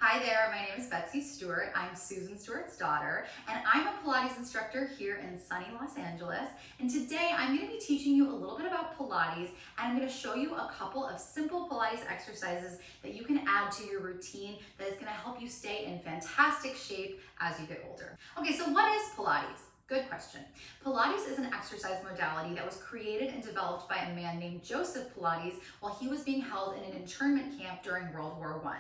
Hi there, my name is Betsy Stewart. I'm Susan Stewart's daughter, and I'm a Pilates instructor here in sunny Los Angeles. And today I'm going to be teaching you a little bit about Pilates, and I'm going to show you a couple of simple Pilates exercises that you can add to your routine that is going to help you stay in fantastic shape as you get older. Okay, so what is Pilates? Good question. Pilates is an exercise modality that was created and developed by a man named Joseph Pilates while he was being held in an internment camp during World War I.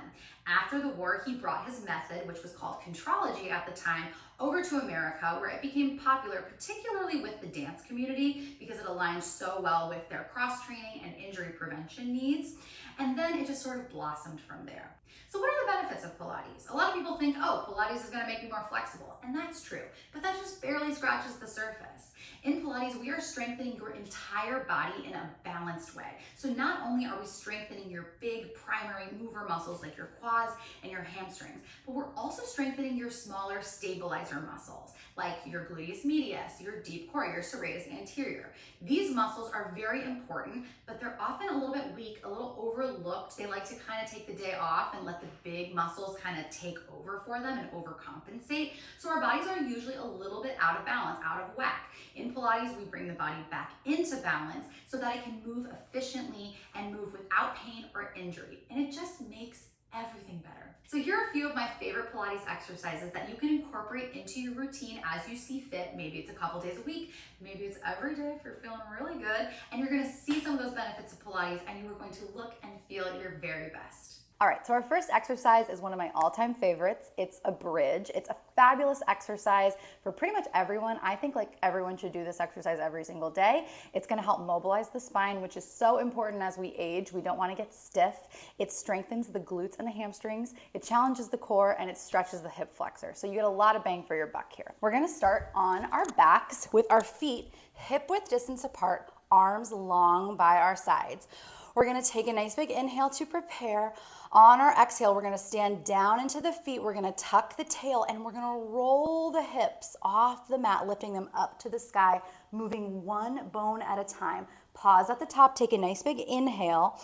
After the war, he brought his method, which was called contrology at the time, over to America, where it became popular, particularly with the dance community, because it aligned so well with their cross-training and injury prevention needs. And then it just sort of blossomed from there. So what are the benefits of Pilates? A lot of people think, oh, Pilates is going to make me more flexible, and that's true, but that just barely scratches the surface. In Pilates, we are strengthening your entire body in a balanced way. So not only are we strengthening your big primary mover muscles like your quads and your hamstrings, but we're also strengthening your smaller stabilizer muscles like your gluteus medius, your deep core, your serratus anterior. These muscles are very important, but they're often a little bit weak, a little overlooked. They like to kind of take the day off and let the big muscles kind of take over for them and overcompensate. So our bodies are usually a little bit out of balance, out of whack. In Pilates, we bring the body back into balance so that it can move efficiently and move without pain or injury. And it just makes everything better. So here are a few of my favorite Pilates exercises that you can incorporate into your routine as you see fit. Maybe it's a couple days a week, maybe it's every day if you're feeling really good, and you're gonna see some of those benefits of Pilates and you are going to look and feel your very best. All right, so our first exercise is one of my all-time favorites. It's a bridge. It's a fabulous exercise for pretty much everyone. I think like everyone should do this exercise every single day. It's gonna help mobilize the spine, which is so important as we age. We don't wanna get stiff. It strengthens the glutes and the hamstrings. It challenges the core and it stretches the hip flexor. So you get a lot of bang for your buck here. We're gonna start on our backs with our feet hip width distance apart, arms long by our sides. We're gonna take a nice big inhale to prepare. On our exhale, we're gonna stand down into the feet. We're gonna tuck the tail and we're gonna roll the hips off the mat, lifting them up to the sky, moving one bone at a time. Pause at the top, take a nice big inhale,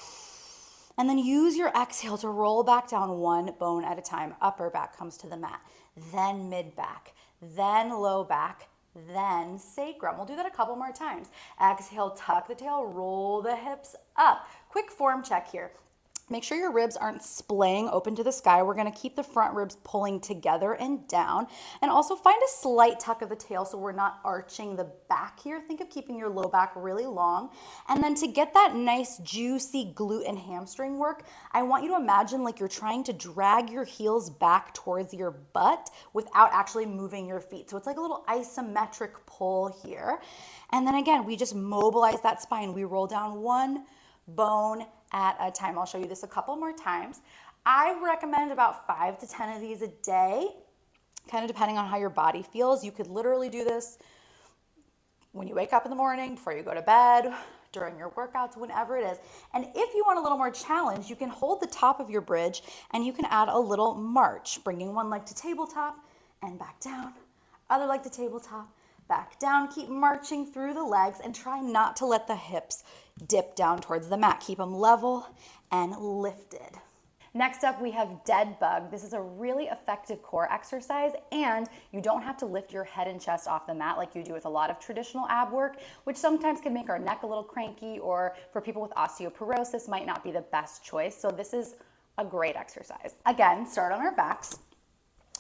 and then use your exhale to roll back down one bone at a time. Upper back comes to the mat, then mid back, then low back, then sacrum. We'll do that a couple more times. Exhale, tuck the tail, roll the hips up. Quick form check here. Make sure your ribs aren't splaying open to the sky. We're gonna keep the front ribs pulling together and down. And also find a slight tuck of the tail so we're not arching the back here. Think of keeping your low back really long. And then to get that nice juicy glute and hamstring work, I want you to imagine like you're trying to drag your heels back towards your butt without actually moving your feet. So it's like a little isometric pull here. And then again, we just mobilize that spine. We roll down one bone at a time. I'll show you this a couple more times. I recommend about 5 to 10 of these a day, kind of depending on how your body feels. You could literally do this when you wake up in the morning, before you go to bed, during your workouts, whenever it is. And if you want a little more challenge, you can hold the top of your bridge and you can add a little march, bringing one leg to tabletop and back down, other leg to tabletop, back down. Keep marching through the legs and try not to let the hips dip down towards the mat. Keep them level and lifted. Next up, we have dead bug. This is a really effective core exercise, and you don't have to lift your head and chest off the mat like you do with a lot of traditional ab work, which sometimes can make our neck a little cranky, or for people with osteoporosis might not be the best choice. So this is a great exercise. Again, start on our backs.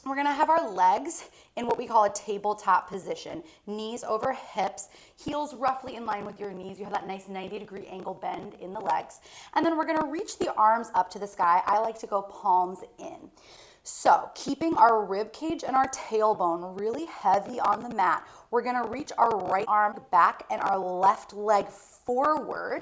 We're gonna have our legs in what we call a tabletop position. Knees over hips, heels roughly in line with your knees. You have that nice 90-degree angle bend in the legs. And then we're gonna reach the arms up to the sky. I like to go palms in. So keeping our rib cage and our tailbone really heavy on the mat, we're gonna reach our right arm back and our left leg forward.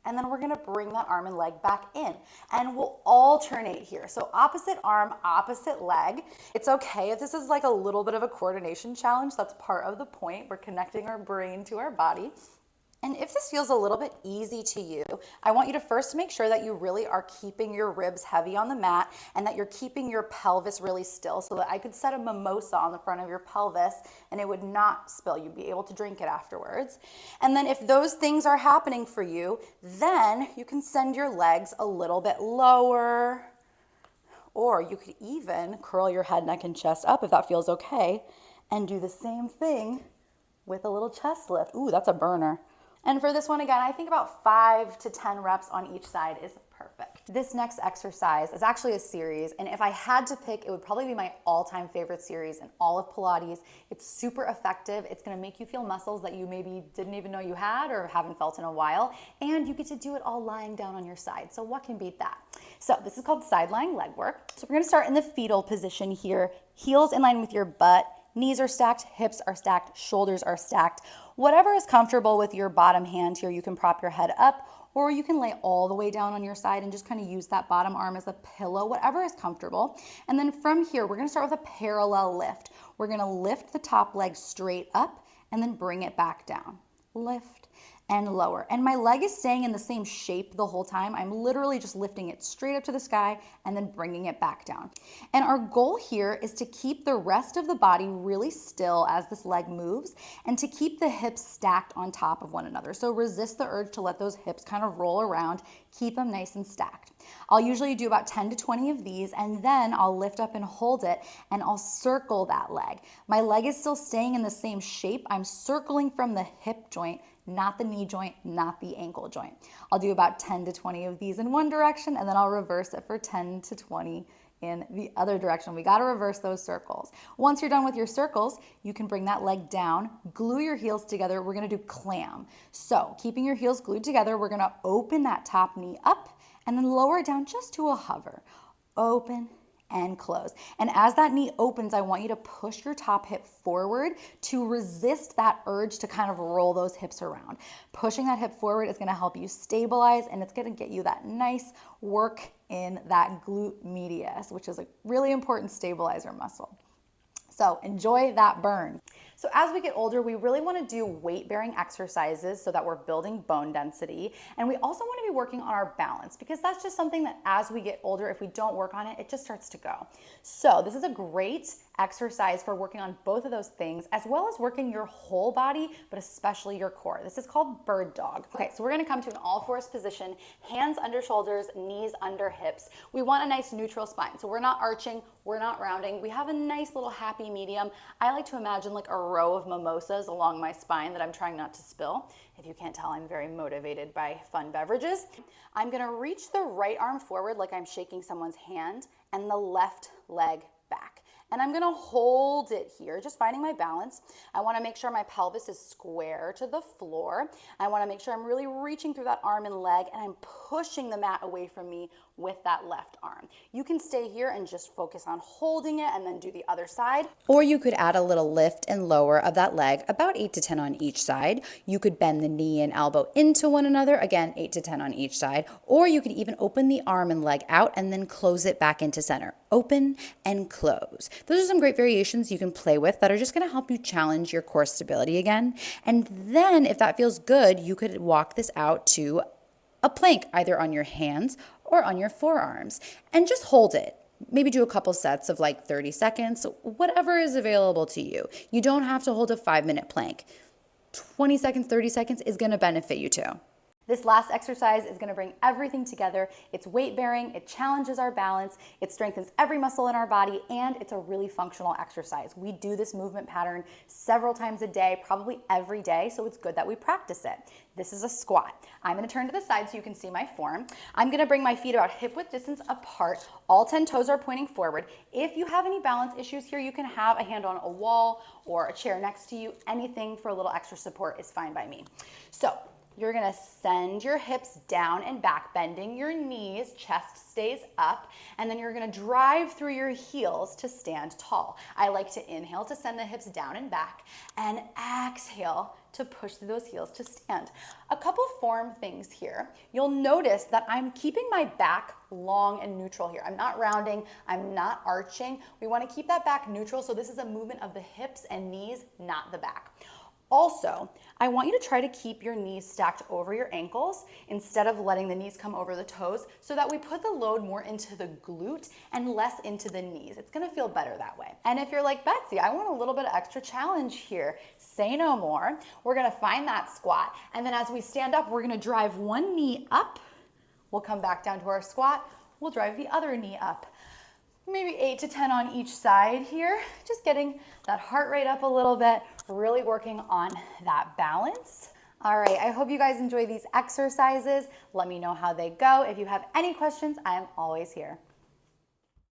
And then we're gonna bring that arm and leg back in. And we'll alternate here. So opposite arm, opposite leg. It's okay if this is like a little bit of a coordination challenge. That's part of the point. We're connecting our brain to our body. And if this feels a little bit easy to you, I want you to first make sure that you really are keeping your ribs heavy on the mat and that you're keeping your pelvis really still, so that I could set a mimosa on the front of your pelvis and it would not spill. You'd be able to drink it afterwards. And then if those things are happening for you, then you can send your legs a little bit lower Or you could even curl your head, neck, and chest up if that feels okay, and do the same thing with a little chest lift. Ooh, that's a burner. And for this one, again, I think about 5 to 10 reps on each side is perfect. This next exercise is actually a series, and if I had to pick, it would probably be my all-time favorite series in all of Pilates. It's super effective. It's gonna make you feel muscles that you maybe didn't even know you had or haven't felt in a while, and you get to do it all lying down on your side. So what can beat that? So this is called side lying leg work. So we're gonna start in the fetal position here, heels in line with your butt, knees are stacked, hips are stacked, shoulders are stacked. Whatever is comfortable with your bottom hand here, you can prop your head up, or you can lay all the way down on your side and just kind of use that bottom arm as a pillow, whatever is comfortable. And then from here, we're gonna start with a parallel lift. We're gonna lift the top leg straight up and then bring it back down. Lift and lower. And my leg is staying in the same shape the whole time. I'm literally just lifting it straight up to the sky and then bringing it back down. And our goal here is to keep the rest of the body really still as this leg moves and to keep the hips stacked on top of one another. So resist the urge to let those hips kind of roll around, keep them nice and stacked. I'll usually do about 10 to 20 of these, and then I'll lift up and hold it and I'll circle that leg. My leg is still staying in the same shape. I'm circling from the hip joint, not the knee joint, not the ankle joint. I'll do about 10 to 20 of these in one direction, and then I'll reverse it for 10 to 20 in the other direction. We got to reverse those circles. Once you're done with your circles, you can bring that leg down, glue your heels together. We're going to do clam. So keeping your heels glued together, we're going to open that top knee up and then lower it down just to a hover. Open and close. And as that knee opens, I want you to push your top hip forward to resist that urge to kind of roll those hips around. Pushing that hip forward is going to help you stabilize, and it's going to get you that nice work in that glute medius, which is a really important stabilizer muscle. So enjoy that burn. So as we get older, we really want to do weight-bearing exercises so that we're building bone density. And we also want to be working on our balance, because that's just something that as we get older, if we don't work on it, it just starts to go. So this is a great exercise for working on both of those things, as well as working your whole body, but especially your core. This is called bird dog. Okay, so we're gonna come to an all fours position, hands under shoulders, knees under hips. We want a nice neutral spine. So we're not arching, we're not rounding. We have a nice little happy medium. I like to imagine like a row of mimosas along my spine that I'm trying not to spill. If you can't tell, I'm very motivated by fun beverages. I'm gonna reach the right arm forward like I'm shaking someone's hand, and the left leg back. And I'm gonna hold it here, just finding my balance. I wanna make sure my pelvis is square to the floor. I wanna make sure I'm really reaching through that arm and leg, and I'm pushing the mat away from me with that left arm. You can stay here and just focus on holding it and then do the other side. Or you could add a little lift and lower of that leg, about 8 to 10 on each side. You could bend the knee and elbow into one another, again, 8 to 10 on each side. Or you could even open the arm and leg out and then close it back into center. Open and close. Those are some great variations you can play with that are just gonna help you challenge your core stability again. And then if that feels good, you could walk this out to a plank, either on your hands or on your forearms, and just hold it. Maybe do a couple sets of like 30 seconds, whatever is available to you. You don't have to hold a 5-minute plank. 20 seconds, 30 seconds is gonna benefit you too. This last exercise is gonna bring everything together. It's weight bearing, it challenges our balance, it strengthens every muscle in our body, and it's a really functional exercise. We do this movement pattern several times a day, probably every day, so it's good that we practice it. This is a squat. I'm gonna turn to the side so you can see my form. I'm gonna bring my feet about hip width distance apart. All 10 toes are pointing forward. If you have any balance issues here, you can have a hand on a wall or a chair next to you. Anything for a little extra support is fine by me. So, you're gonna send your hips down and back, bending your knees, chest stays up, and then you're gonna drive through your heels to stand tall. I like to inhale to send the hips down and back, and exhale to push through those heels to stand. A couple form things here. You'll notice that I'm keeping my back long and neutral here. I'm not rounding, I'm not arching. We wanna keep that back neutral, so this is a movement of the hips and knees, not the back. Also, I want you to try to keep your knees stacked over your ankles instead of letting the knees come over the toes, so that we put the load more into the glute and less into the knees. It's gonna feel better that way. And if you're like, Betsy, I want a little bit of extra challenge here, say no more. We're gonna find that squat. And then as we stand up, we're gonna drive one knee up. We'll come back down to our squat. We'll drive the other knee up. maybe 8 to 10 on each side here. Just getting that heart rate up a little bit, really working on that balance. All right, I hope you guys enjoy these exercises. Let me know how they go. If you have any questions, I am always here.